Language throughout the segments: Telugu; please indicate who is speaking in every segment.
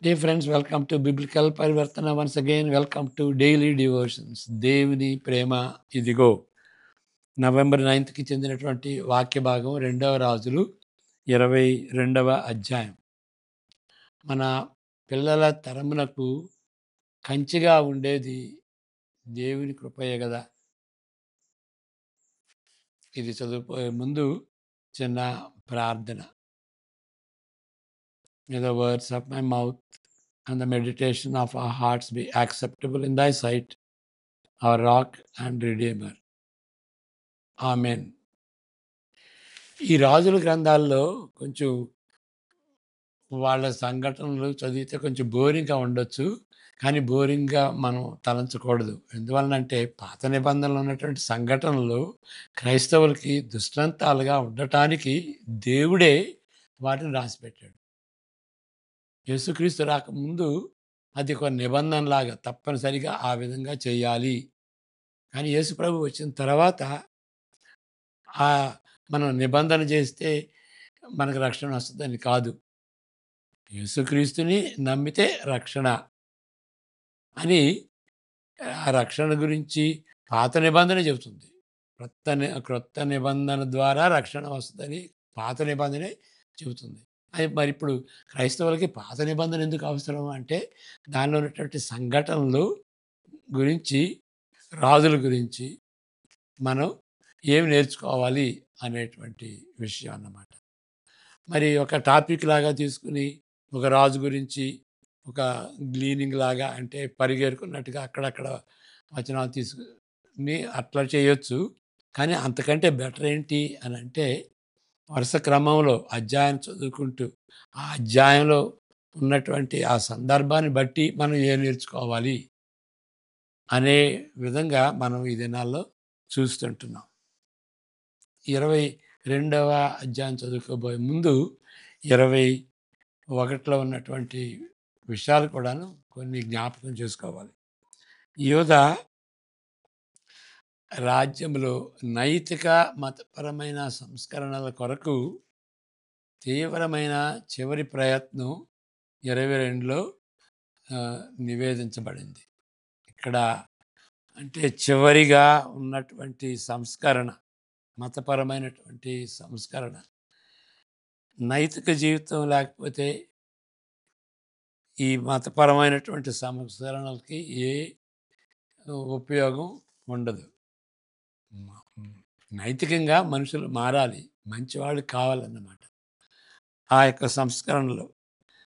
Speaker 1: Dear friends, welcome to Biblical Parivartana. Once again, welcome to Daily Devotions. దేవుని ప్రేమ ఇదిగో. నవంబర్ 9కి చెందినటువంటి వాక్య భాగం 2వ రాజులు 22వ అధ్యాయం. మన పిల్లల తరమునకు కంచిగా ఉండేది దేవుని కృపయే కదా. ఇది చదువుకోయే ముందు చిన్న ప్రార్థన. May the words of my mouth and the meditation of our hearts be acceptable in thy sight, our rock and redeemer. Amen. ఈ రాజుల గ్రంథాల్లో కొంచెం వాళ్ళ సంఘటనలు చదివితే కొంచెం బోరింగ్‌గా ఉండొచ్చు. కానీ బోరింగ్‌గా మనం తలంచకూడదు. ఎందువలనంటే పాత నిబంధనలో ఉన్నటువంటి సంఘటనలు క్రైస్తవులకి దృష్టాంతాలుగా ఉండటానికి దేవుడే వాటిని రాసిపెట్టాడు. యేసుక్రీస్తు రాకముందు అది ఒక నిబంధనలాగా తప్పనిసరిగా ఆ విధంగా చేయాలి. కానీ యేసు ప్రభు వచ్చిన తర్వాత మనం నిబంధన చేస్తే మనకు రక్షణ వస్తుందని కాదు. యేసుక్రీస్తుని నమ్మితే రక్షణ అని ఆ రక్షణ గురించి పాత నిబంధన చెబుతుంది. క్రొత్త నిబంధన ద్వారా రక్షణ వస్తుందని పాత నిబంధనే చెబుతుంది. అది మరి ఇప్పుడు క్రైస్తవులకి పాత నిబంధన ఎందుకు అవసరం అంటే దానిలో ఉన్నటువంటి సంఘటనలు గురించి, రాజుల గురించి మనం ఏమి నేర్చుకోవాలి అనేటువంటి విషయం అన్నమాట. మరి ఒక టాపిక్ లాగా తీసుకుని ఒక రాజు గురించి ఒక గ్లీనింగ్ లాగా అంటే పరిగెరుకున్నట్టుగా అక్కడక్కడ వచనాలు తీసుకుని అట్లా చేయొచ్చు. కానీ అంతకంటే బెటర్ ఏంటి అని అంటే వరుస క్రమంలో అధ్యాయం చదువుకుంటూ ఆ అధ్యాయంలో ఉన్నటువంటి ఆ సందర్భాన్ని బట్టి మనం ఏం నేర్చుకోవాలి అనే విధంగా మనం ఈ దినాల్లో చూస్తుంటున్నాం. 22వ అధ్యాయం చదువుకోబోయే ముందు 21లో ఉన్నటువంటి విషయాలు కూడాను కొన్ని జ్ఞాపకం చేసుకోవాలి. యోధా రాజ్యంలో నైతిక మతపరమైన సంస్కరణల కొరకు తీవ్రమైన చివరి ప్రయత్నం 22లో నివేదించబడింది. ఇక్కడ అంటే చివరిగా ఉన్నటువంటి సంస్కరణ, మతపరమైనటువంటి సంస్కరణ. నైతిక జీవితం లేకపోతే ఈ మతపరమైనటువంటి సంస్కరణలకి ఏ ఉపయోగం ఉండదు. నైతికంగా మనుషులు మారాలి, మంచివాళ్ళు కావాలన్నమాట. ఆ యొక్క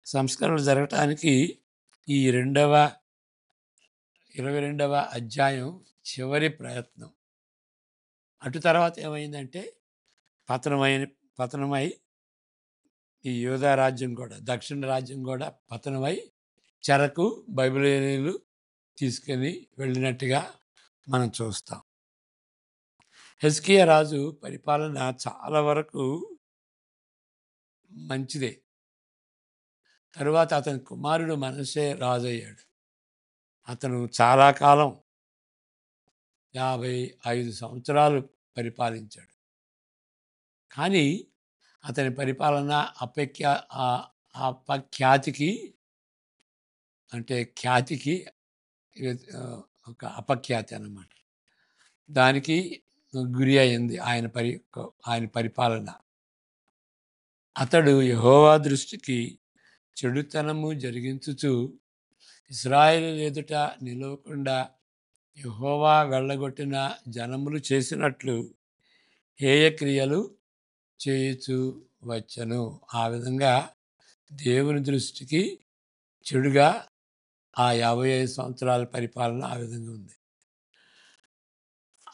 Speaker 1: సంస్కరణలు జరగటానికి ఈ 22వ అధ్యాయం చివరి ప్రయత్నం. అటు తర్వాత ఏమైందంటే పతనమై ఈ యూదా రాజ్యం కూడా, దక్షిణ రాజ్యం కూడా పతనమై చెరకు బబులోనీయులు తీసుకొని వెళ్ళినట్టుగా మనం చూస్తాం. హిజ్కియా రాజు పరిపాలన చాలా వరకు మంచిదే. తరువాత అతని కుమారుడు మనష్షే రాజు అయ్యాడు. అతను చాలా కాలం 55 సంవత్సరాలు పరిపాలించాడు. కానీ అతని పరిపాలన అపఖ్యాతికి అంటే ఖ్యాతికి ఒక అపఖ్యాతి అన్నమాట. దానికి గురి అయింది ఆయన పరిపాలన. అతడు యెహోవా దృష్టికి చెడుతనము జరిగించుచు ఇశ్రాయేలీయుల ఎదుట నిలవకుండా యెహోవా వెళ్ళగొట్టిన జనములు చేసినట్లు హేయక్రియలు చేయుచు వచ్చెను. ఆ విధంగా దేవుని దృష్టికి చెడుగా ఆ 55 సంవత్సరాల పరిపాలన ఆ విధంగా ఉంది.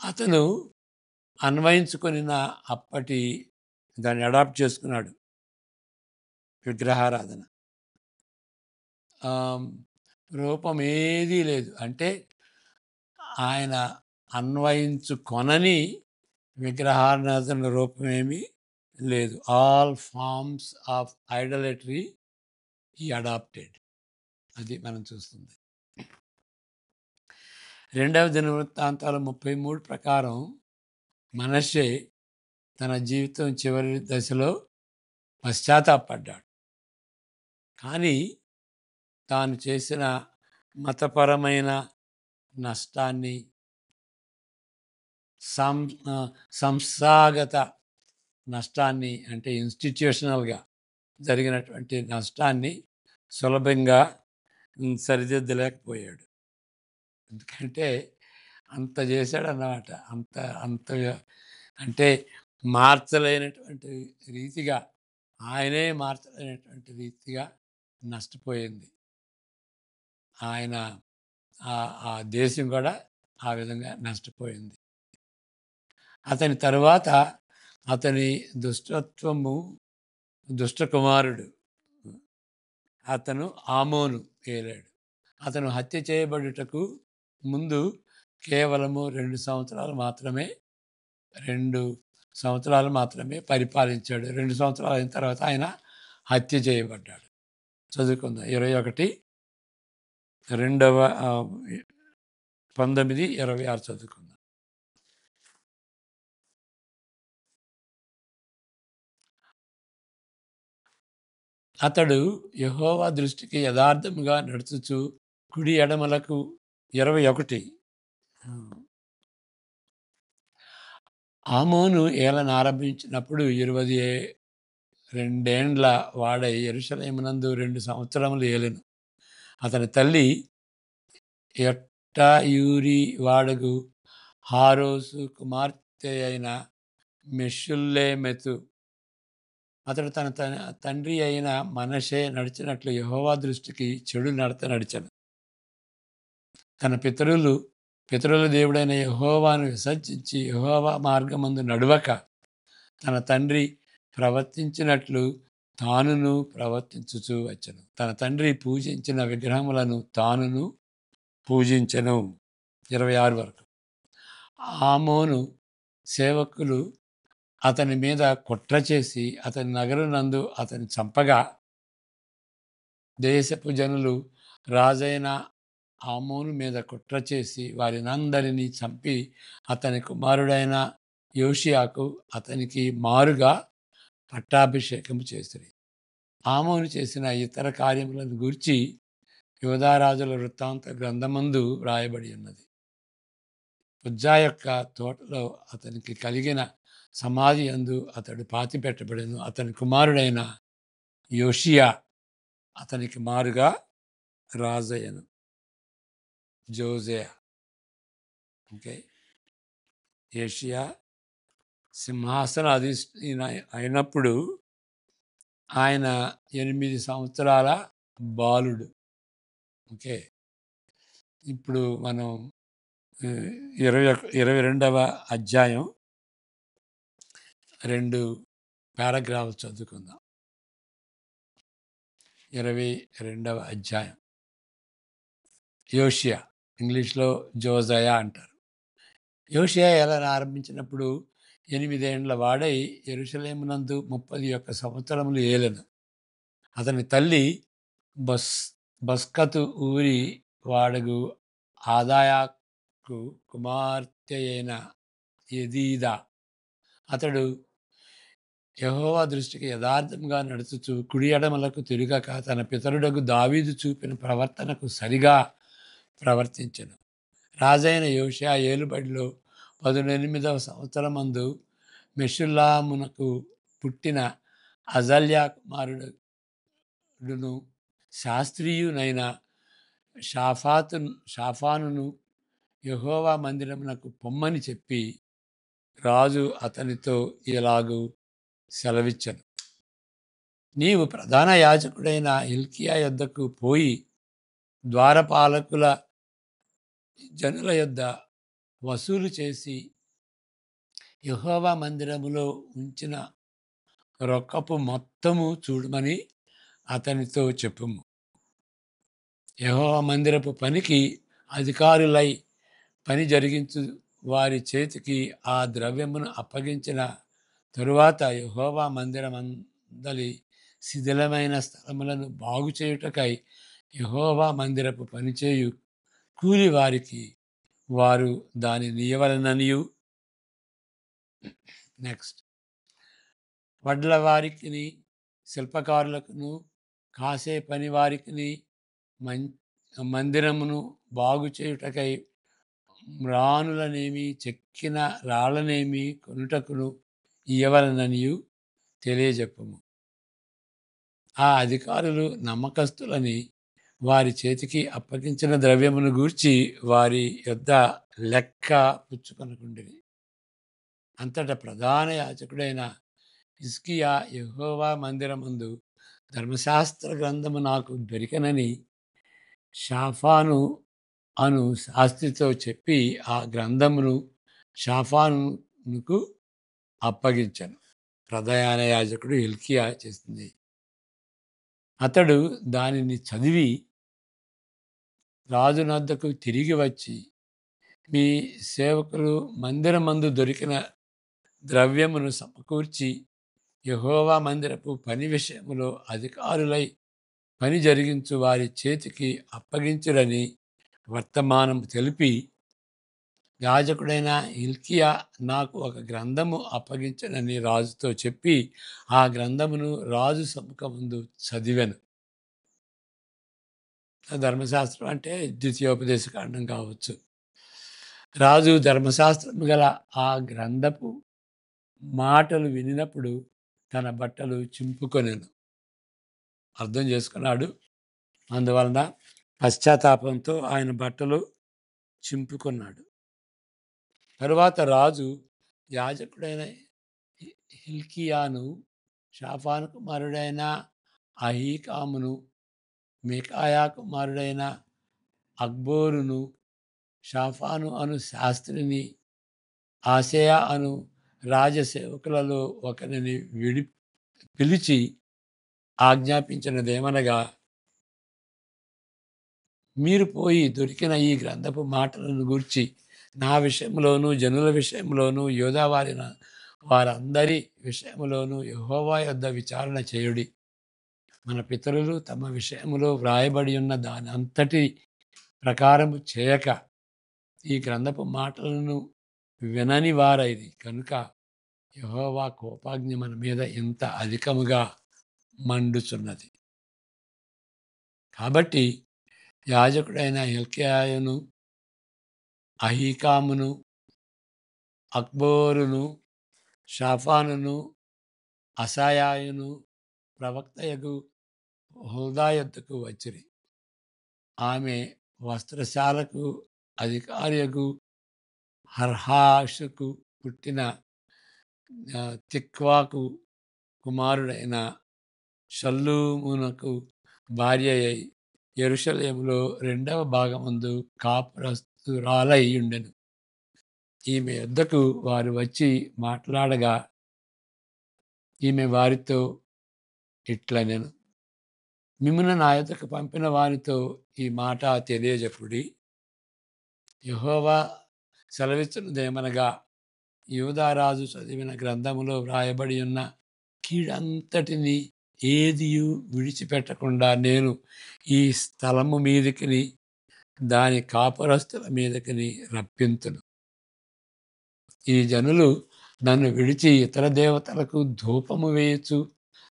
Speaker 1: అతను అన్వయించుకొనిన అప్పటి దాన్ని అడాప్ట్ చేసుకున్నాడు, విగ్రహారాధన. రూపం ఏదీ లేదు. అంటే ఆయన అన్వయించుకొనని విగ్రహారాధన రూపమేమీ లేదు. ఆల్ ఫార్మ్స్ ఆఫ్ ఐడలట్రీ ఈ అడాప్టెడ్. అది మనం చూస్తుంది. 2వ దినవృత్తాంతాలు 33 ప్రకారం మనష్షే తన జీవితం చివరి దశలో పశ్చాత్తాపడ్డాడు. కానీ తాను చేసిన మతపరమైన నష్టాన్ని, సం సంస్థాగత నష్టాన్ని, అంటే ఇన్స్టిట్యూషనల్గా జరిగినటువంటి నష్టాన్ని సులభంగా సరిదిద్దలేకపోయాడు. ఎందుకంటే అంత చేశాడన్నమాట. అంత అంత అంటే మార్చలేనటువంటి రీతిగా, ఆయనే మార్చలేనటువంటి రీతిగా నష్టపోయింది. ఆయన ఆ దేశం కూడా ఆ విధంగా నష్టపోయింది. అతని తరువాత అతని దుష్టత్వము, దుష్ట కుమారుడు అతను ఆమోను ఏలాడు. అతను హత్య చేయబడుటకు ముందు కేవలము 2 సంవత్సరాలు మాత్రమే పరిపాలించాడు. 2 సంవత్సరాలు అయిన తర్వాత ఆయన హత్య చేయబడ్డాడు. చదువుకుందాం. 21 రెండవ 19, 26 చదువుకుందాం. అతడు యెహోవా దృష్టికి యథార్థముగా నడుచుచు కుడి ఎడమలకు 21 ఆమోను ఏలన ఆరంభించినప్పుడు 22 వాడై యెరూషలేమునందు 2 సంవత్సరములు ఏలెను. అతని తల్లి ఎట్టాయూరి వాడగు హారోసు కుమార్తె అయిన మెషుల్లేమెతు. అతడు తన తండ్రి అయిన మనషే నడిచినట్లు యెహోవా దృష్టికి చెడు నడత నడిచెను. తన పితరుల దేవుడైన యెహోవాను విసర్జించి యెహోవా మార్గమందు నడవక తన తండ్రి ప్రవర్తించినట్లు తానును ప్రవర్తించుచూ వచ్చెను. తన తండ్రి పూజించిన విగ్రహములను తానును పూజించెను. 26 వరకు. ఆమోను సేవకులు అతని మీద కుట్ర చేసి అతని నగరం నందు అతని చంపగా, దేశపు జనులు రాజైన ఆమోను మీద కుట్ర చేసి వారినందరినీ చంపి అతని కుమారుడైన యోషియాకు అతనికి మారుగా పట్టాభిషేకము చేసిరి. ఆమోను చేసిన ఇతర కార్యములను గూర్చి యోధారాజుల వృత్తాంత గ్రంథమందు వ్రాయబడి ఉన్నది. ఉజ్జా యొక్క తోటలో అతనికి కలిగిన సమాధి యందు అతడు పాతిపెట్టబడెను. అతని కుమారుడైన యోషియా అతనికి మారుగా రాజయ్యను. జోసియా. ఓకే. యోషియా సింహాసనాధీష్ఠుడు అయినప్పుడు ఆయన 8 సంవత్సరాల బాలుడు. ఓకే. ఇప్పుడు మనం 22వ అధ్యాయం 2 పారాగ్రాఫ్లు చదువుకుందాం. 22వ అధ్యాయం. యోషియా, ఇంగ్లీష్లో జోజయా అంటారు. యోషియా ఏలన ఆరంభించినప్పుడు 8 ఏండ్ల వాడై యెరూషలేమునందు 31 సంవత్సరములు ఏలెను. అతని తల్లి బస్కతు ఊరి వాడగు ఆదాయాకు కుమార్తె అయిన యెదీదా. అతడు యెహోవా దృష్టికి యథార్థంగా నడుచుచు కుడి ఎడమలకు తిరుగక తన పితరుడగు దావీదు చూపిన ప్రవర్తనకు సరిగా ప్రవర్తించెను. రాజైన యోషియా ఏలుబడిలో 18వ సంవత్సరమందు మెషుల్లామునకు పుట్టిన అజల్యా కుమారుడును శాస్త్రీయునైన షాఫానును యెహోవా మందిరమునకు పొమ్మని చెప్పి రాజు అతనితో ఇలాగు సెలవిచ్చెను. నీవు ప్రధాన యాజకుడైన హిల్కీయా యొద్దకు పోయి ద్వారపాలకుల జనుల యొద్ద వసూలు చేసి యెహోవా మందిరములో ఉంచిన రొక్కపు మొత్తము చూడమని అతనితో చెప్పుము. యెహోవా మందిరపు పనికి అధికారులై పని జరిగించు వారి చేతికి ఆ ద్రవ్యమును అప్పగించిన తరువాత యెహోవా మందిరమందలి శిథిలమైన స్థలములను బాగు చేయుటకై యెహోవా మందిరపు పనిచేయు కూలి వారికి వారు దానిని ఇయ్యవలెననియు, నెక్స్ట్ వడ్ల వారికిని శిల్పకారులకును కాసే పని వారికిని మం మందిరమును బాగు చేయుటకై మ్రానులనేమి చెక్కిన రాళ్ళనేమి కొనుటకును ఇయ్యవలెననియు తెలియజెప్పుము. ఆ అధికారులు నమ్మకస్తులని వారి చేతికి అప్పగించిన ద్రవ్యమును గూర్చి వారి యొద్ద లెక్క పుచ్చుకొనకుండిరి. అంతటా ప్రధాన యాజకుడైన హిజ్కియా యెహోవా మందిరమందు ధర్మశాస్త్ర గ్రంథము నాకు దొరికెనని షాఫాను అను శాస్త్రితో చెప్పి ఆ గ్రంథమును షాఫానుకు అప్పగించాను. ప్రధాన యాజకుడు హిల్కియా చేసింది. అతడు దానిని చదివి రాజునొద్దకు తిరిగి వచ్చి, మీ సేవకులు మందిరమందు దొరికిన ద్రవ్యమును సమకూర్చి యెహోవా మందిరపు పని విషయములో అధికారులై పని జరిగించు వారి చేతికి అప్పగించురని వర్తమానం తెలిపి, యాజకుడైన హిల్కియా నాకు ఒక గ్రంథము అప్పగించనని రాజుతో చెప్పి ఆ గ్రంథమును రాజు సముఖమందు చదివాను. ధర్మశాస్త్రం అంటే ద్వితీయోపదేశకాండం కావచ్చు. రాజు ధర్మశాస్త్రము గల ఆ గ్రంథపు మాటలు వినినప్పుడు తన బట్టలు చింపుకొనెను. అర్థం చేసుకున్నాడు. అందువలన పశ్చాత్తాపంతో ఆయన బట్టలు చింపుకున్నాడు. తరువాత రాజు యాజకుడైన హిల్కియాను, షాఫాను కుమారుడైన అహీకామును, మీకాయా కుమారుడైన అక్బోరును, షాఫాను అను శాస్త్రిని, ఆసేయ అను రాజసేవకులలో ఒకరిని పిలిచి ఆజ్ఞాపించినదేమనగా, మీరు పోయి దొరికిన ఈ గ్రంథపు మాటలను గూర్చి నా విషయంలోనూ జనుల విషయంలోనూ యూదా వారందరి విషయములోనూ యెహోవా యొద్ద విచారణ చేయుడి. మన పితరులు తమ విషయములో వ్రాయబడి ఉన్న దాని అంతటి ప్రకారము చేయక ఈ గ్రంథపు మాటలను వినని వారైది కనుక యెహోవా కోపాగ్ని మన మీద ఇంత అధికముగా మండుచున్నది. కాబట్టి యాజకుడైన హిల్కీయాను, అహీకామును, అక్బోరును, షాఫానును, అసాయాయును ప్రవక్తయగు హుల్దా యొద్దకు వచ్చిరి. ఆమె వస్త్రశాలకు అధికారియగు హర్హాషుకు పుట్టిన తిక్వాకు కుమారుడైన షల్లూమునకు భార్య అయి యెరూషలేములో 2వ భాగమందు కాపురస్తురాలై ఉండెను. ఈమె యొద్దకు వారు వచ్చి మాట్లాడగా ఈమె వారితో ఇట్లనెను, మిమ్మును నా యొద్దకు పంపిన వారితో ఈ మాట తెలియజెప్పుడి. యెహోవా సెలవిచ్చినదేమనగా, యూదారాజు చదివిన గ్రంథములో వ్రాయబడి ఉన్న కీడంతటిని ఏదియు విడిచిపెట్టకుండా నేను ఈ స్థలము మీదికిని దాని కాపురస్తుల మీదకిని రప్పింతును. ఈ జనులు నన్ను విడిచి ఇతర దేవతలకు ధూపము వేయచ్చు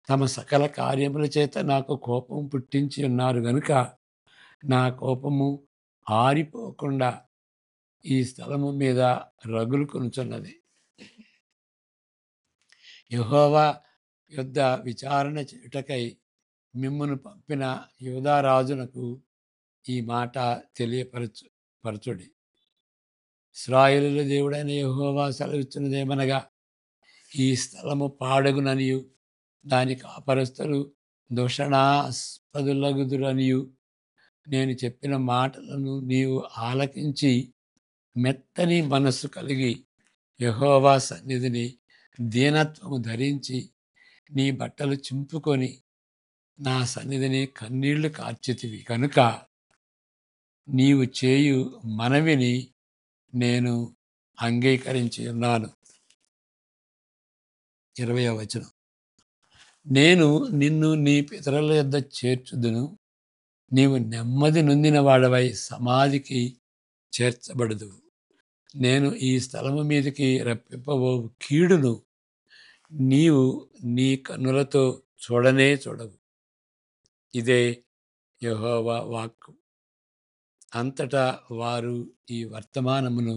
Speaker 1: తమ సకల కార్యముల చేత నాకు కోపం పుట్టించి ఉన్నారు గనుక నా కోపము ఆరిపోకుండా ఈ స్థలము మీద రగులుకొనుచున్నది. యెహోవా యొద్ద విచారణ చేయుటకై మిమ్మును పంపిన యూదారాజునకు ఈ మాట పరచుడి. ఇశ్రాయేలుల దేవుడైన యెహోవా సెలవిచ్చినదేమనగా, ఈ స్థలము పాడగుననియు దాని కాపరస్తులు దూషణాస్పదులగుదురనియు నేను చెప్పిన మాటలను నీవు ఆలకించి మెత్తని మనస్సు కలిగి యెహోవా సన్నిధిని దీనత్వము ధరించి నీ బట్టలు చింపుకొని నా సన్నిధిని కన్నీళ్లు కార్చితివి కనుక నీవు చేయు మనవిని నేను అంగీకరించి ఉన్నాను. 20వ వచనం, నేను నిన్ను నీ పితరుల యొద్ద చేర్చుదును, నీవు నెమ్మది నొందిన వాడవై సమాధికి చేర్చబడుదువు. నేను ఈ స్థలము మీదకి రప్పింపబోవు కీడును నీవు నీ కన్నులతో చూడనే చూడవు. ఇదే యెహోవా వాక్కు. అంతటా వారు ఈ వర్తమానమును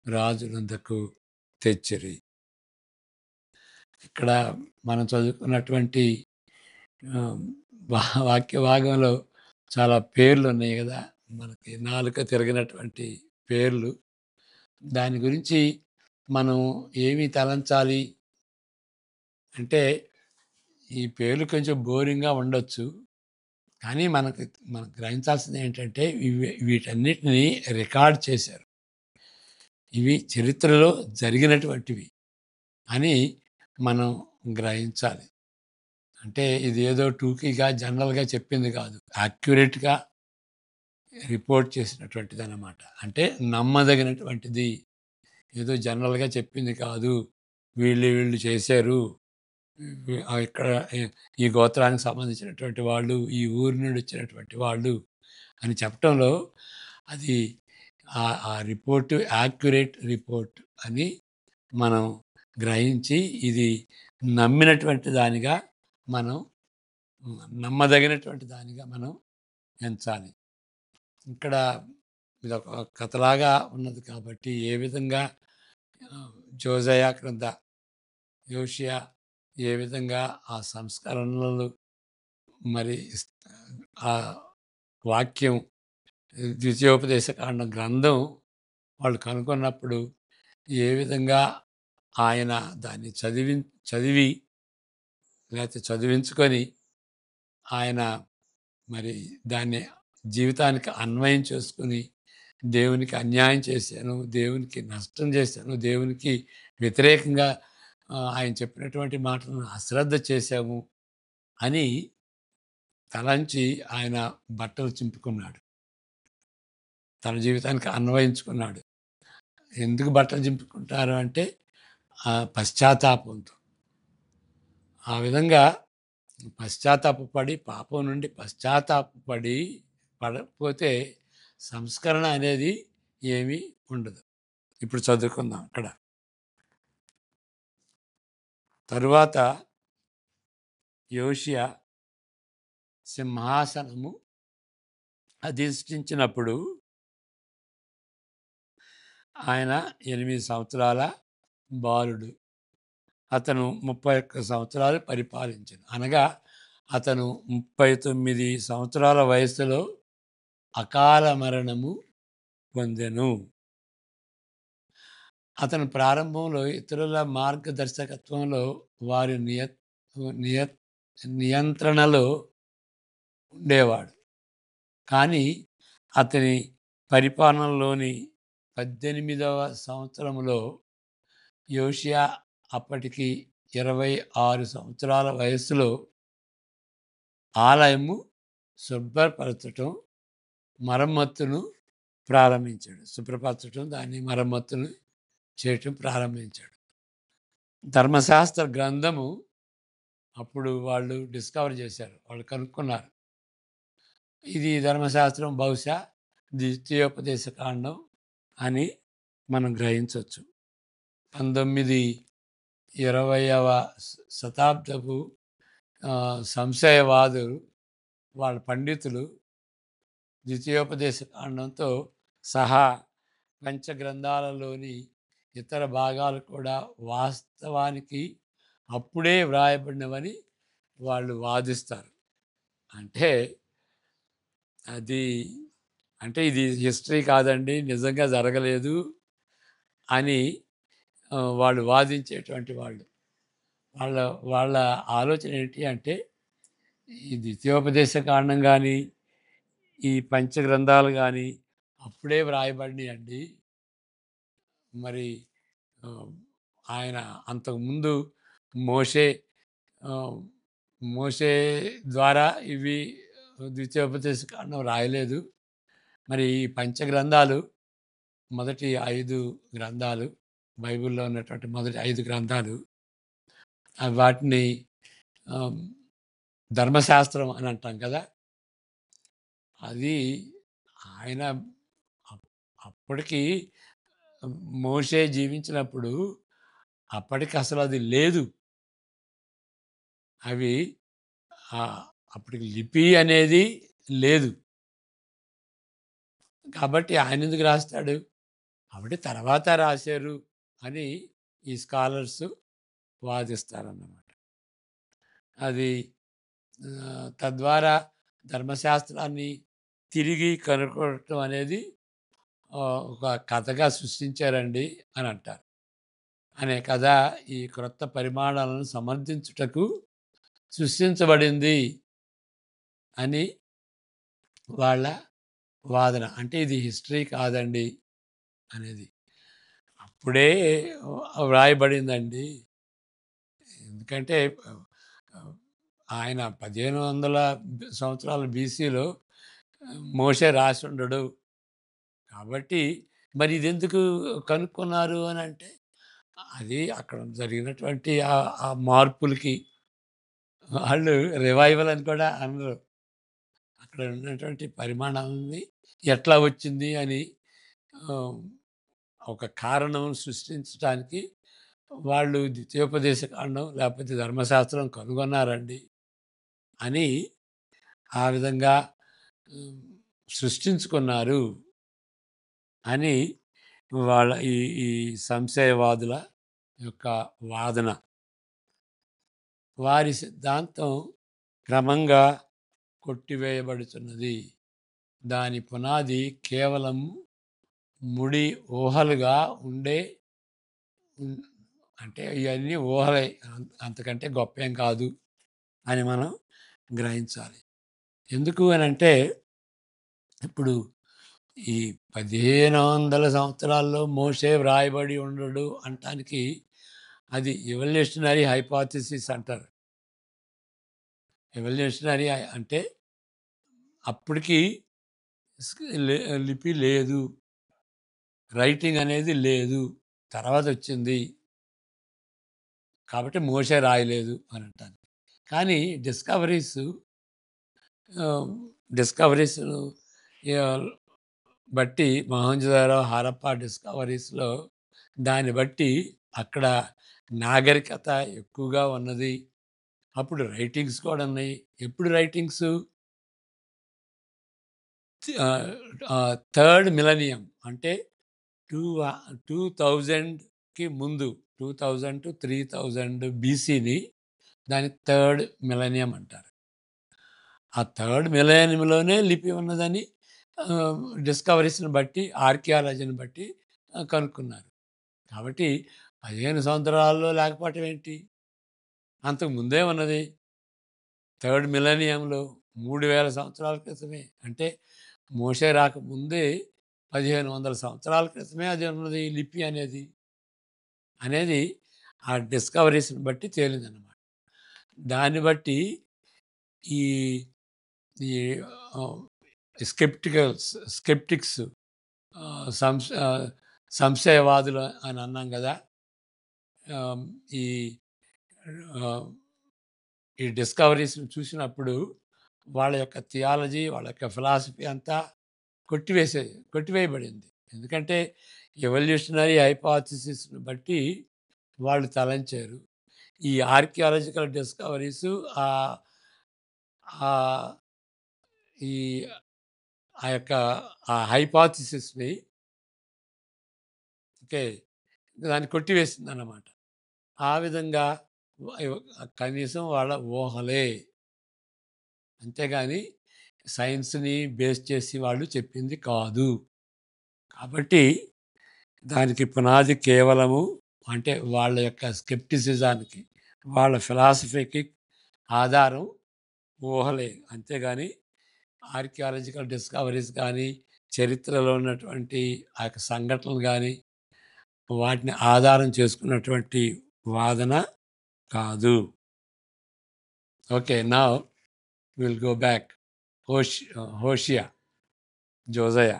Speaker 1: రాజునందుకు తెచ్చిరి. ఇక్కడ మనం చదువుకున్నటువంటి ఆహ్, వాక్య భాగంలో చాలా పేర్లున్నాయి గదా! మనకి నాలుక తిరగనటువంటి పేర్లు. దాని గురించి మనం ఏమి తలంచాలి అంటే, ఈ పేర్లు కొంచెం బోరింగ్‌గా ఉండొచ్చు. కానీ మనం గ్రహించాల్సింది ఏంటంటే, వీటన్నిటిని రికార్డ్ చేశారు. ఇవి చరిత్రలో జరిగినటువంటివి అని మనం గ్రహించాలి. అంటే ఇదేదో టూకీగా, జనరల్‌గా చెప్పింది కాదు. యాక్యురేట్‌గా రిపోర్ట్ చేసినటువంటిదనమాట. అంటే నమ్మదగినటువంటిది. ఏదో జనరల్‌గా చెప్పింది కాదు. వీళ్ళు చేశారు. ఇక్కడ ఈ గోత్రానికి సంబంధించినటువంటి వాళ్ళు, ఈ ఊరి నుండి వచ్చినటువంటి వాళ్ళు అని చెప్పటంలో అది ఆ రిపోర్ట్ యాక్యురేట్ రిపోర్ట్ అని మనం గ్రహించి, ఇది నమ్మినటువంటి దానిగా మనం నమ్మదగినటువంటి దానిగా మనం ఎంచాలి. ఇక్కడ ఇదొక కథలాగా ఉన్నది కాబట్టి ఏ విధంగా జోజయ క్రింద యోషియా ఏ విధంగా ఆ సంస్కరణలు మరి ఆ వాక్యం ద్వితీయోపదేశ కాండం గ్రంథం వాళ్ళు కనుగొన్నప్పుడు ఏ విధంగా ఆయన దాన్ని చదివి లేకపోతే చదివించుకొని ఆయన మరి దాన్ని జీవితానికి అన్వయం చేసుకుని దేవునికి అన్యాయం చేశాను, దేవునికి నష్టం చేశాను, దేవునికి వ్యతిరేకంగా ఆయన చెప్పినటువంటి మాటలను అశ్రద్ధ చేశాము అని తలంచి ఆయన బట్టలు చింపుకున్నాడు. తన జీవితానికి అన్వయించుకున్నాడు. ఎందుకు బట్టలు చింపుకుంటారు అంటే పశ్చాత్తాపంతో. ఆ విధంగా పశ్చాత్తాపపడి పాపం నుండి పడకపోతే సంస్కరణ అనేది ఏమీ ఉండదు. ఇప్పుడు చదువుకుందాం అక్కడ. తరువాత యోషియా సింహాసనము అధిష్ఠించినప్పుడు ఆయన 8 సంవత్సరాల బాలుడు. అతను 31 సంవత్సరాలు పరిపాలించెను. అనగా అతను 39 సంవత్సరాల వయస్సులో అకాల మరణము పొందెను. అతను ప్రారంభంలో ఇతరుల మార్గదర్శకత్వంలో వారి నియ నియంత్రణలో ఉండేవాడు. కానీ అతని పరిపాలనలోని 18వ సంవత్సరములో యోషియా అప్పటికి 26 సంవత్సరాల వయస్సులో ఆలయము శుభ్రపరచటం, మరమ్మతును ప్రారంభించాడు. శుభ్రపరచటం, దాన్ని మరమ్మతును చేయటం ప్రారంభించాడు. ధర్మశాస్త్ర గ్రంథము అప్పుడు వాళ్ళు డిస్కవర్ చేశారు. వాళ్ళు కనుక్కున్నారు. ఇది ధర్మశాస్త్రం బహుశా ద్వితీయోపదేశ కాండం అని మనం గ్రహించవచ్చు. 19-20వ శతాబ్దపు సంశయవాదులు, వాళ్ళ పండితులు ద్వితీయోపదేశ కాండంతో సహా పంచగ్రంథాలలోని ఇతర భాగాలు కూడా వాస్తవానికి అప్పుడే వ్రాయబడినవని వాళ్ళు వాదిస్తారు. అంటే అది అంటే ఇది హిస్టరీ కాదండి, నిజంగా జరగలేదు అని వాళ్ళు వాదించేటువంటి వాళ్ళు. వాళ్ళ వాళ్ళ ఆలోచన ఏంటి అంటే, ఈ ద్వితీయోపదేశ కాండం కానీ, ఈ పంచగ్రంథాలు కానీ అప్పుడే వ్రాయబడినాయండి. మరి ఆయన అంతకుముందు మోషే ఆహ్, మోషే ద్వారా ఇవి ద్వితీయోపదేశ కాండం రాయలేదు. మరి ఈ పంచగ్రంథాలు మొదటి 5 గ్రంథాలు, బైబిల్‌లో ఉన్నటువంటి మొదటి 5 గ్రంథాలు వాటిని ఆహ్, ధర్మశాస్త్రం అని అంటాం కదా! అది ఆయన అప్పటికి మోషే జీవించినప్పుడు అప్పటికి అసలు అది లేదు. అవి అప్పటికి లిపి అనేది లేదు. కాబట్టి ఆయనెందుకు రాస్తాడు? కాబట్టి తర్వాత రాశారు అని ఈ స్కాలర్స్ వాదిస్తారన్నమాట. అది తద్వారా ధర్మశాస్త్రాన్ని తిరిగి కనుక్కోవటం అనేది ఒక కథగా సృష్టించారండి అని అంటారు. అనే కథ ఈ క్రొత్త పరిమాణాలను సమర్థించుటకు సృష్టించబడింది అని వాళ్ళ వాదన. అంటే ఇది హిస్టరీ కాదండి అనేది. అప్పుడే వ్రాయబడిందండి. ఎందుకంటే ఆహ్, ఆయన 1500 సంవత్సరాల బీసీలో మోషే రాసుండడు. కాబట్టి మరి ఇదెందుకు కనుక్కున్నారు అనంటే, అది అక్కడ జరిగినటువంటి ఆ మార్పులకి వాళ్ళు రివైవల్ అని కూడా అనరు. అక్కడ ఉన్నటువంటి పరిమాణాలని ఎట్లా వచ్చింది అని ఆహ్, ఒక కారణం సృష్టించటానికి వాళ్ళు ద్వితీయోపదేశ కాండం లేకపోతే ధర్మశాస్త్రం కనుగొన్నారండి అని ఆ విధంగా హ్మ్, సృష్టించుకున్నారు అని వాళ్ళ ఈ ఈ సంశయవాదుల యొక్క వాదన. వారి సిద్ధాంతం క్రమంగా కొట్టివేయబడుతున్నది. దాని పునాది కేవలం ముడి ఊహలుగా ఉండే ఉన్ అంటే ఇయన్నీ ఊహలే. అంతకంటే గొప్పేం కాదు అని మనం గ్రహించాలి. ఎందుకు అనంటే, ఇప్పుడు ఈ 1500 సంవత్సరాల్లో మోషే వ్రాయబడి ఉండడు అనటానికి అది ఎవల్యూషనరీ హైపోథిసిస్ అంటారు. ఎవల్యూషనరీ అంటే అప్పటికి స్క్ లే లిపి లేదు. రైటింగ్ అనేది లేదు. తర్వాతొచ్చింది. కాబట్టి మోషే రాయలేదు అని అంటాను. కానీ డిస్కవరీస్ ఆహ్, డిస్కవరీస్‌ను ఆహ్, బట్టి మొహంజదారో, హరప్పా డిస్కవరీస్‌లో దాన్ని బట్టి అక్కడ నాగరికత ఎక్కువగా ఉన్నది. అప్పుడు రైటింగ్స్ కూడా ఉన్నాయి. ఎప్పుడు రైటింగ్సు? ఆహ్, థర్డ్ మిలెనియం అంటే టూ 2000కి ముందు 2000-3000 బీసీని దాన్ని థర్డ్ మిలెనియం అంటారు. ఆ థర్డ్ మిలేనియంలోనే లిపి ఉన్నదని ఆహ్, డిస్కవరీస్‌ని బట్టి, ఆర్కియాలజీని బట్టి కనుక్కున్నారు. కాబట్టి 15 సంవత్సరాల్లో లేకపోవటం ఏంటి? అంతకు ముందే ఉన్నది. థర్డ్ మిలేనియంలో 3000 సంవత్సరాల క్రితమే. అంటే మోషే రాకముందే 1500 సంవత్సరాల క్రితమే అది ఉన్నది లిపి అనేది. అనేది ఆ డిస్కవరీస్‌ని బట్టి తేలిందనమాట. దాన్ని బట్టి ఈ ఈ ఆహ్, స్కెప్టిక్స్ ఆహ్, సంశ ఆహ్, సంశయవాదులు అని అన్నాం గదా! ఆహ్, ఈ ఆహ్, ఈ డిస్కవరీస్‌ని చూసినప్పుడు వాళ్ళ యొక్క థియాలజీ, వాళ్ళ యొక్క ఫిలాసఫీ అంతా కొట్టివేయబడింది. ఎందుకంటే ఎవల్యూషనరీ హైపోథిసిస్‌ని బట్టి వాళ్ళు తలంచారు. ఈ ఆర్కియాలజికల్ డిస్కవరీసు ఆహ్, ఆహ్, ఈ ఆ యొక్క ఆ హైపోథిసిస్‌ని ఓకే. దాన్ని కొట్టివేసిందన్నమాట. ఆ విధంగా కనీసం వాళ్ళ ఊహలే. అంతేగాని సైన్స్‌ని బేస్ చేసి వాళ్ళు చెప్పింది కాదు. కాబట్టి దానికి పునాది కేవలము అంటే వాళ్ళ యొక్క స్కెప్టిసిజానికి, వాళ్ళ ఫిలాసఫీకి ఆధారం ఊహలే. అంతేగాని ఆర్కియాలజికల్ డిస్కవరీస్ గానీ, చరిత్రలో ఉన్నటువంటి ఆ యొక్క సంఘటనలు గానీ, వాటిని ఆధారం చేసుకున్నటువంటి వాదన కాదు. Okay. Now will go back. హోషియా, జోజయ.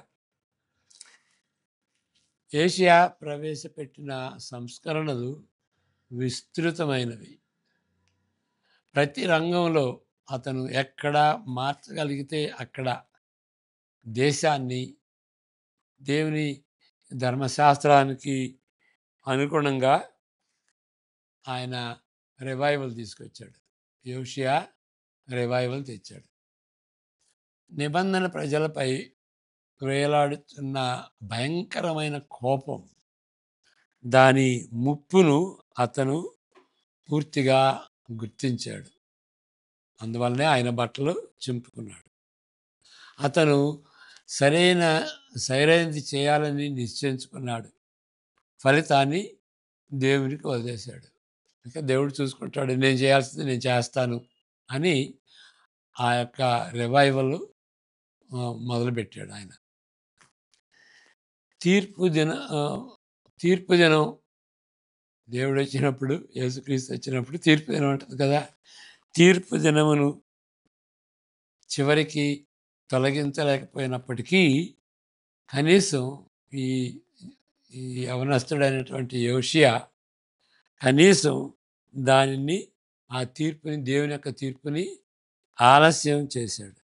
Speaker 1: ఏషియా ప్రవేశపెట్టిన సంస్కరణలు విస్తృతమైనవి. ప్రతి రంగంలో అతను ఎక్కడ మార్చగలిగితే అక్కడ దేశాన్ని, దేవుని ధర్మశాస్త్రానికి అనుగుణంగా ఆయన రివైవల్ తీసుకొచ్చాడు. యోషియా రివైవల్ తెచ్చాడు. నిబంధన ప్రజలపై వేలాడుతున్న భయంకరమైన కోపం, దాని ముప్పును అతను పూర్తిగా గుర్తించాడు. అందువల్లనే ఆయన బట్టలు చింపుకున్నాడు. అతను సరైన సరైనది చేయాలని నిశ్చయించుకున్నాడు. ఫలితాన్ని దేవునికి వదిలేశాడు. ఇంకా దేవుడు చూసుకుంటాడు. నేను చేయాల్సింది నేను చేస్తాను అని ఆ యొక్క రివైవల్ మొదలుపెట్టాడు ఆయన. తీర్పు దిన తీర్పు దినం దేవుడు వచ్చినప్పుడు, యేసుక్రీస్తు వచ్చినప్పుడు తీర్పు దినం ఉంటుంది కదా! తీర్పు దినమును చివరికి తొలగించలేకపోయినప్పటికీ కనీసం ఈ ఈ యవనస్తుడైనటువంటి యోషియా కనీసం దానిని ఆ తీర్పుని, దేవుని యొక్క తీర్పుని ఆలస్యం చేశాడు.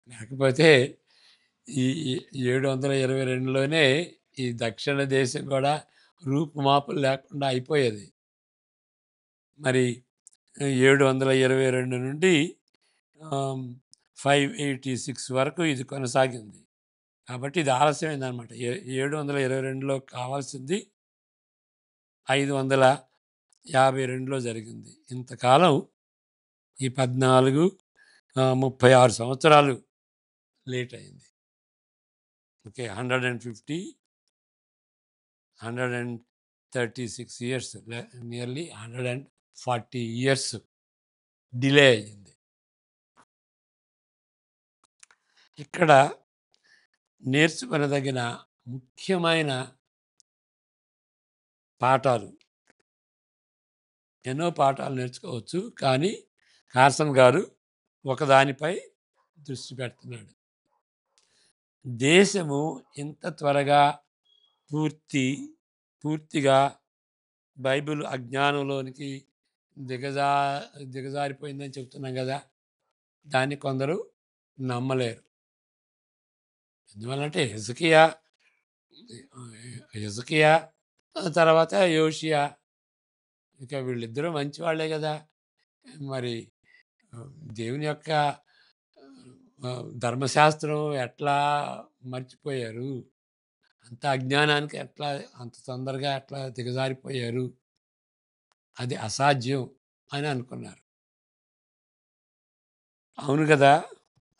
Speaker 1: లేకపోతే ఈ 722లోనే ఈ దక్షిణ దేశం కూడా రూపుమాపులు లేకుండా అయిపోయేది. మరి 722 నుండి 586 వరకు ఇది కొనసాగింది. కాబట్టి ఇది ఆలస్యమైందనమాట. 722లో కావాల్సింది 552లో జరిగింది. ఇంతకాలం ఈ 14 36 సంవత్సరాలు లేట్ అయింది. Okay. 150 136 years, nearly 140 years delay అయ్యింది. ఇక్కడ నేర్చుకొనదగిన ముఖ్యమైన పాఠాలు, ఎన్నో పాఠాలు నేర్చుకోవచ్చు. కానీ కార్సన్ గారు ఒకదానిపై దృష్టి పెడుతున్నాడు. దేశము ఇంత త్వరగా పూర్తిగా బైబిల్ అజ్ఞానంలోనికి దిగజారిపోయిందని చెప్తున్నాం కదా! దాన్ని కొందరు నమ్మలేరు. ఎందువల్లంటే హిజ్కియా తర్వాత యోషియా, ఇక వీళ్ళిద్దరూ మంచివాళ్లే కదా! మరి దేవుని యొక్క ధర్మశాస్త్రం ఎట్లా మర్చిపోయారు? అంత అజ్ఞానానికి అంత తొందరగా ఎట్లా దిగజారిపోయారు? అది అసాధ్యం అని అనుకున్నారు. అవును కదా!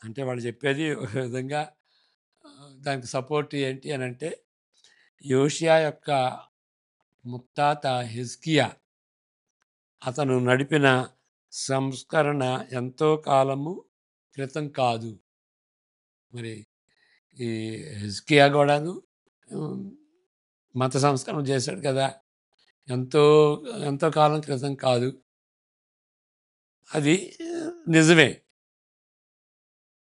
Speaker 1: అంటే వాళ్ళు చెప్పేది ఒక విధంగా దానికి సపోర్ట్ ఏంటి అనంటే, యోషియా యొక్క ముత్తాత హిజ్కియా అతను నడిపిన సంస్కరణ ఎంతో కాలము క్రితం కాదు. మరి ఈ హిజ్కియా కూడాను మత సంస్కరణ చేశాడు కదా! ఎంతో ఎంతో కాలం క్రితం కాదు. అది నిజమే.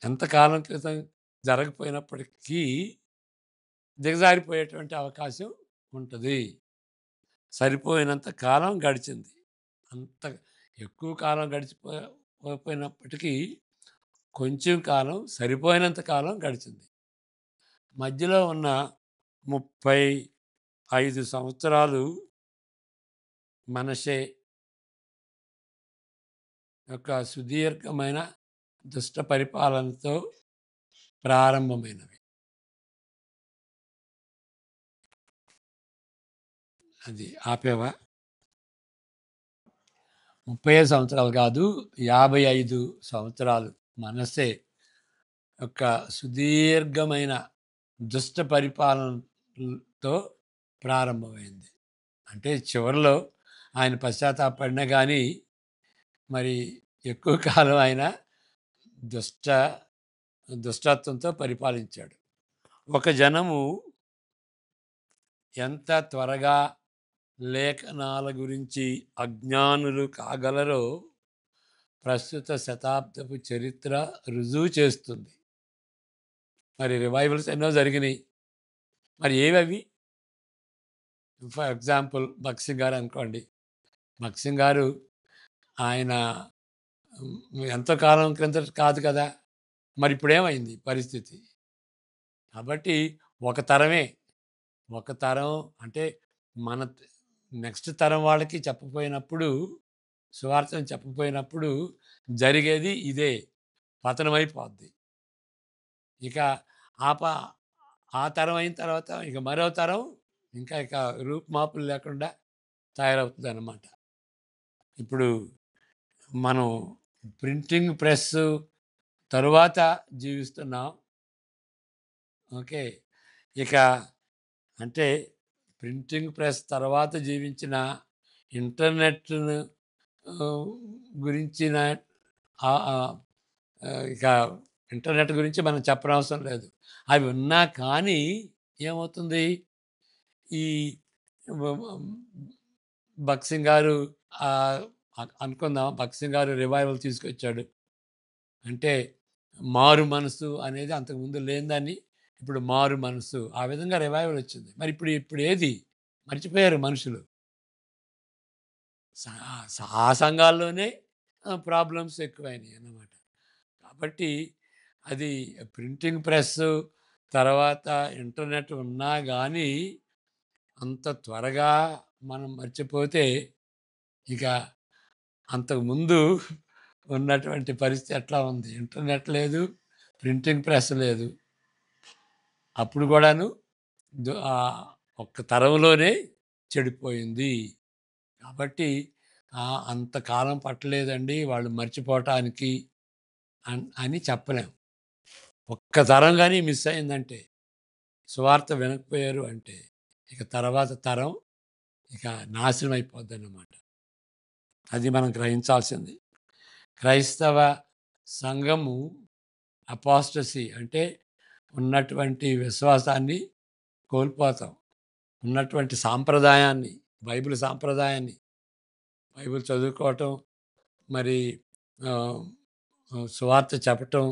Speaker 1: ఎంతకాలం క్రితం జరగకపోయినప్పటికీ దిగజారిపోయేటువంటి అవకాశం ఉంటుంది. సరిపోయినంత కాలం గడిచింది. అంత ఎక్కువ కాలం పోయినప్పటికీ కొంచెం కాలం, సరిపోయినంత కాలం గడిచింది. మధ్యలో ఉన్న 35 సంవత్సరాలు మనషే యొక్క సుదీర్ఘమైన దుష్ట పరిపాలనతో ప్రారంభమైనవి. అది ఆపేవా? 35 సంవత్సరాలు కాదు, 55 సంవత్సరాలు మనస్సే యొక్క సుదీర్ఘమైన దుష్ట పరిపాలనతో ప్రారంభమైంది. అంటే చివరిలో ఆయన పశ్చాత్తాపడినా కానీ మరి ఎక్కువ కాలం ఆయన దుష్టత్వంతో పరిపాలించాడు. ఒక జనము ఎంత త్వరగా లేఖనాల గురించి అజ్ఞానులు కాగలరో ప్రస్తుత శతాబ్దపు చరిత్ర రుజువు చేస్తుంది. మరి రివైవల్స్ ఎన్నో జరిగినాయి. మరి ఏవవి? ఫర్ ఎగ్జాంపుల్ భక్సింగ్ గారు అనుకోండి. భక్సింగ్ గారు ఆయన ఎంతో కాలం క్రిందట కాదు కదా! మరి ఇప్పుడేమైంది పరిస్థితి? కాబట్టి ఒక తరం అంటే మన నెక్స్ట్ తరం వాళ్ళకి చెప్పపోయినప్పుడు, సువార్తను చెప్పపోయినప్పుడు జరిగేది ఇదే, పతనమైపోద్ది. ఇక ఆ ప ఆ తరం అయిన తర్వాత ఇక మరో తరం ఇక రూపుమాపులు లేకుండా తయారవుతుందన్నమాట. ఇప్పుడు మనం ప్రింటింగ్ ప్రెస్ తరువాత జీవిస్తున్నాం. ఓకే. ఇక అంటే ప్రింటింగ్ ప్రెస్ తర్వాత జీవించిన ఇంటర్నెట్‌ను ఆహ్, గురించిన ఆహ్, ఆహ్, ఇక ఇంటర్నెట్ గురించి మనం చెప్పనవసరం లేదు. అవి ఉన్నా కానీ ఏమవుతుంది? ఈ వ వ భగత్ సింగ్ గారు ఆహ్, అనుకుందాం, భగత్ సింగ్ గారు రివైవల్ తీసుకొచ్చాడు. అంటే మారు మనసు అనేది అంతకుముందు లేనిదాన్ని ఇప్పుడు మారు మనసు. ఆ విధంగా రివైవల్ వచ్చింది. మరి ఇప్పుడు ఏది? మర్చిపోయారు మనుషులు. సా ఆ సంఘాల్లోనే ప్రాబ్లమ్స్ ఎక్కువైనాయి అన్నమాట. కాబట్టి అది ప్రింటింగ్ ప్రెస్సు తర్వాత ఇంటర్నెట్ ఉన్నా గానీ అంత త్వరగా మనం మర్చిపోతే ఇక అంతకుముందు ఉన్నటువంటి పరిస్థితి ఎట్లా ఉంది? ఇంటర్నెట్ లేదు, ప్రింటింగ్ ప్రెస్ లేదు. అప్పుడు కూడాను ఒక్క తరంలోనే చెడిపోయింది. కాబట్టి అంత కాలం పట్టలేదండి వాళ్ళు మర్చిపోవటానికి అని చెప్పలేం. ఒక్క తరం గాని మిస్ అయిందంటే, సువార్త వినకపోయారు అంటే, ఇక తర్వాత తరం ఇక నాశనం అయిపోద్దన్నమాట. అది మనం గ్రహించాల్సింది. క్రైస్తవ సంఘము అపాస్టసీ అంటే ఉన్నటువంటి విశ్వాసాన్ని కోల్పోతాం. ఉన్నటువంటి సాంప్రదాయాన్ని, బైబిల్ సాంప్రదాయాన్ని, బైబిల్ చదువుకోవటం, మరి ఆహ్, సువార్త చెప్పటం,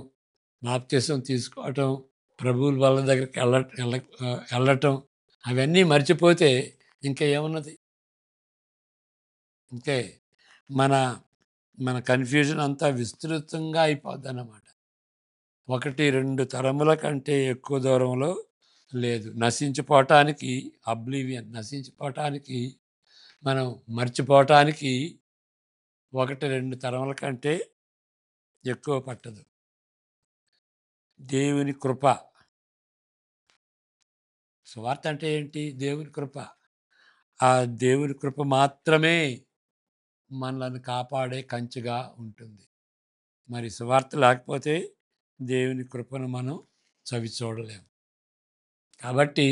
Speaker 1: బాప్తిసం తీసుకోవటం, ప్రభువుల వాళ్ళ దగ్గరికి వెళ్ళటం అవన్నీ మర్చిపోతే ఇంకా ఏమున్నది? ఇంకే మన మన కన్‌ఫ్యూజన్ అంతా విస్తృతంగా అయిపోద్దన్నమాట. 1, 2 తరముల కంటే ఎక్కువ దూరంలో లేదు. నశించిపోవటానికి నశించిపోవటానికి మనం మర్చిపోవటానికి 1, 2 తరముల కంటే ఎక్కువ పట్టదు. దేవుని కృప. సువార్త అంటే ఏంటి? దేవుని కృప. ఆ దేవుని కృప మాత్రమే మనలను కాపాడే కంచెగా ఉంటుంది. మరి సువార్త లేకపోతే దేవుని కృపను మనం చవి చూడలేం. కాబట్టి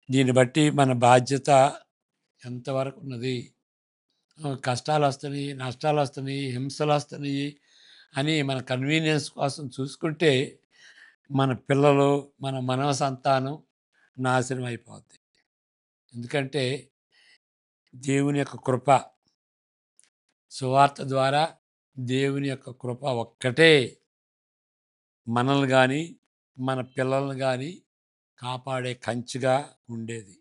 Speaker 1: దీన్ని బట్టి మన బాధ్యత ఎంతవరకు ఉన్నది? కష్టాలొస్తున్నాయి, నష్టాలొస్తున్నాయి, హింసలొస్తున్నాయి అని మన కన్వీనియన్స్ కోసం చూసుకుంటే మన పిల్లలు, మన మనవ సంతానం నాశనం అయిపోద్ది. ఎందుకంటే దేవుని యొక్క కృప, సువార్త ద్వారా దేవుని యొక్క కృప ఒక్కటే మనల్ని గాని, మన పిల్లల్ని గాని కాపాడే కంచెగా ఉండేది.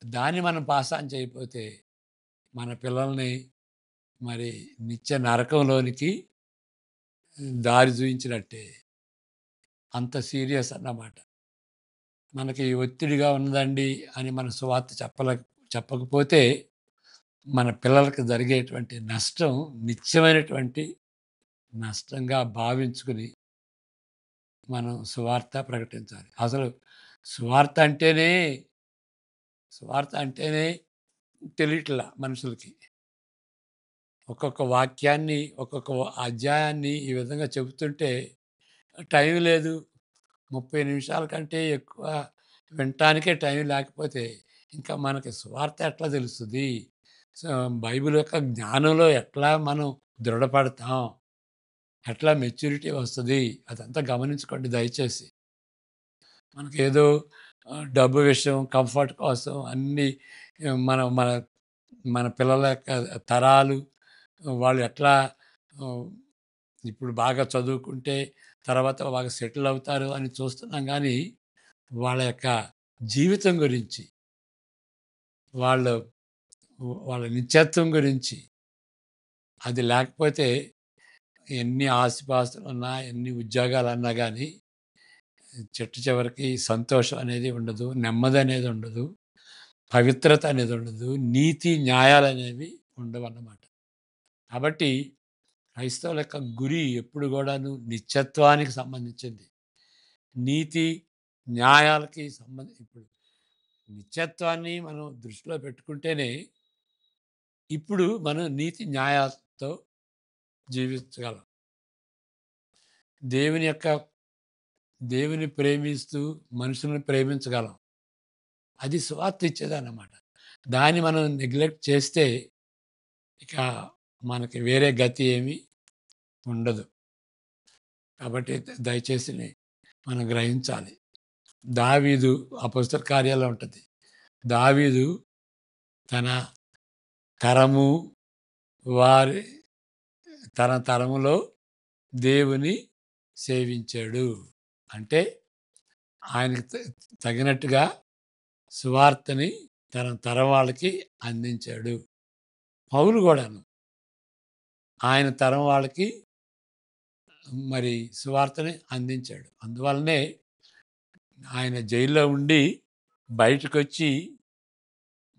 Speaker 1: దాన్ని మనం పాస్ ఆన్ చేయకపోతే మన పిల్లల్ని మరి నిత్య నరకంలోనికి దారి చూయించినట్టే. అంత సీరియస్ అన్నమాట. మనకి ఒత్తిడిగా ఉందండి అని మన సువార్త చెప్పకపోతే మన పిల్లలకి జరిగేటువంటి నష్టం నిత్యమైనటువంటి నష్టంగా భావించుకుని మనం సువార్త ప్రకటించాలి. అసలు సువార్త అంటేనే సువార్త అంటేనే తెలియట్లా మనుషులకి. ఒక్కొక్క వాక్యాన్ని, ఒక్కొక్క అధ్యాయాన్ని ఈ విధంగా చెబుతుంటే టైం లేదు. 30 నిమిషాల కంటే ఎక్కువ వినటానికే టైం లేకపోతే ఇంకా మనకి సువార్త ఎట్లా తెలుస్తది? సో, బైబిల్ యొక్క జ్ఞానంలో ఎట్లా మనం దృఢపడతాం? ఎట్లా మెచ్యూరిటీ వస్తది? అదంతా గమనించుకోండి దయచేసి. మనకేదో డబ్బు విషయం, కంఫర్ట్ కోసం అన్నీ మన మన మన పిల్లల యొక్క తరాలు వాళ్ళు ఎట్లా ఆహ్, ఇప్పుడు బాగా చదువుకుంటే తర్వాత బాగా సెటిల్ అవుతారు అని చూస్తున్నాం గానీ, వాళ్ళ యొక్క జీవితం గురించి, వాళ్ళు వాళ్ళ నిత్యత్వం గురించి అది లేకపోతే ఎన్ని ఆస్తిపాస్తులున్నా, ఎన్ని ఉద్యోగాలన్నా గానీ, చిట్ట చివరికి సంతోషం అనేది ఉండదు. నెమ్మదనేది ఉండదు. పవిత్రత అనేది ఉండదు. నీతి, న్యాయాలనేవి ఉండవన్నమాట. కాబట్టి క్రైస్తవుల యొక్క గురి ఎప్పుడు గూడాను నిత్యత్వానికి సంబంధించింది. నీతి న్యాయాలకి ఇప్పుడు నిత్యత్వాన్ని మనం దృష్టిలో పెట్టుకుంటేనే ఇప్పుడు మనం నీతి న్యాయాలతో జీవించగలం. దేవుని యొక్క దేవుని ప్రేమిస్తూ మనుషులను ప్రేమించగలం. అది సువార్త ఇచ్చేదన్నమాట. దాన్ని మనం నెగ్లెక్ట్ చేస్తే ఇక మనకి వేరే గతి ఏమీ ఉండదు. కాబట్టి దయచేసి మనం గ్రహించాలి. దావీదు అపొస్తల కార్యాల్లో ఉంటుంది. దావీదు తన తరము వారి తన తరములో దేవుని సేవించాడు. అంటే ఆయనకు తగినట్టుగా సువార్తని తన తరం వాళ్ళకి అందించాడు. పౌలు కూడాను ఆయన తరం వాళ్ళకి మరి సువార్తని అందించాడు. అందువల్లనే ఆయన జైల్లో ఉండి బయటకొచ్చి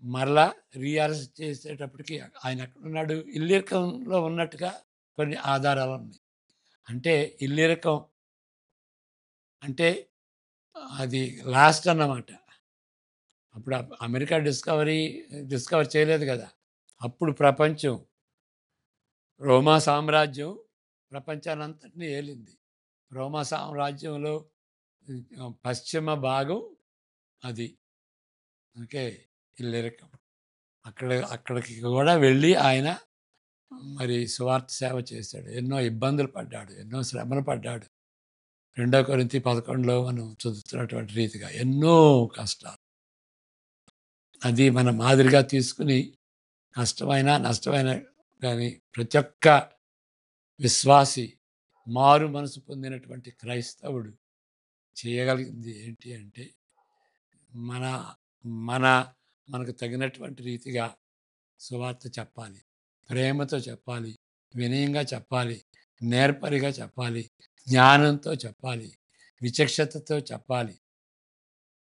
Speaker 1: మరలా రీఅరెస్ట్ చేసేటప్పటికి ఆయన ఎక్కడున్నాడు? ఇల్లీరకంలో ఉన్నట్టుగా కొన్ని ఆధారాలు ఉన్నాయి. అంటే ఇల్లీరకం అంటే అది లాస్ట్ అన్నమాట. అప్పుడు అమెరికా డిస్కవర్ చేయలేదు కదా! అప్పుడు ప్రపంచం రోమా సామ్రాజ్యం ప్రపంచానంతటిని ఏలింది. రోమా సామ్రాజ్యంలో పశ్చిమ భాగం అది. ఓకే. ఇల్లరికం. అక్కడికి కూడా వెళ్ళి ఆయన మరి సువార్త సేవ చేశాడు. ఎన్నో ఇబ్బందులు పడ్డాడు. ఎన్నో శ్రమలు పడ్డాడు. 2 కొరింథీ 11లో మనం చదువుతున్నటువంటి రీతిగా ఎన్నో కష్టాలు. అది మన మాదిరిగా తీసుకుని కష్టమైనా, నష్టమైనా కానీ ప్రతి ఒక్క విశ్వాసి మారు మనసు పొందినటువంటి క్రైస్తవుడు చేయగలిగింది ఏంటి అంటే మన మన మనకు తగినటువంటి రీతిగా సువార్త చెప్పాలి. ప్రేమతో చెప్పాలి. వినయంగా చెప్పాలి. నేర్పరిగా చెప్పాలి. జ్ఞానంతో చెప్పాలి. విచక్షతతో చెప్పాలి.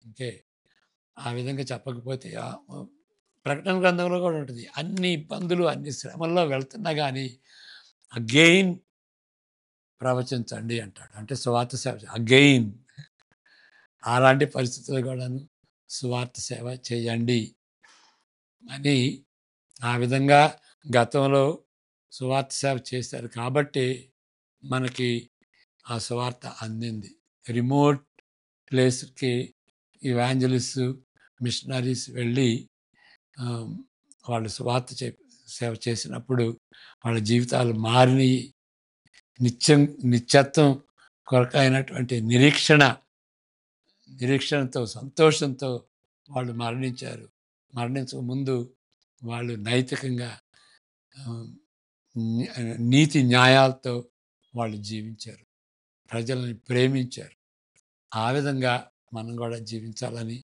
Speaker 1: ఓకే. ఆ విధంగా చెప్పకపోతే ప్రకటన గ్రంథంలో కూడా ఉంటుంది. అన్ని ఇబ్బందులు, అన్ని శ్రమల్లో వెళ్తున్నా కానీ అగెయిన్ ప్రవచించండి అంటాడు. అంటే సువార్త సేవ అగెయిన్ అలాంటి పరిస్థితులు కూడాను సువార్త సేవ చేయండి అని ఆ విధంగా గతంలో సువార్త సేవ చేశారు కాబట్టి మనకి ఆ సువార్త అందింది. రిమోట్ ప్లేస్కి ఇవాంజలిస్ట్ మిషనరీస్ వెళ్ళి వాళ్ళు సువార్త సేవ చేసినప్పుడు వాళ్ళ జీవితాలు మారినాయి. నిత్యత్వం కొరకైనటువంటి నిరీక్షణతో సంతోషంతో వాళ్ళు మరణించారు. మరణించక ముందు వాళ్ళు నైతికంగా నీతి న్యాయాలతో వాళ్ళు జీవించారు. ప్రజలని ప్రేమించారు. ఆ విధంగా మనం కూడా జీవించాలని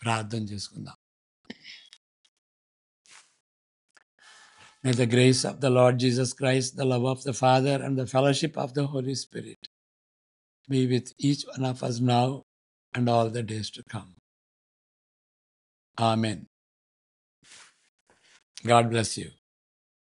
Speaker 1: ప్రార్థన చేసుకుందాం. May the grace of the Lord Jesus Christ, the love of the Father, and the fellowship of the Holy Spirit be with each one of us now and all the days to come. Amen. God bless you.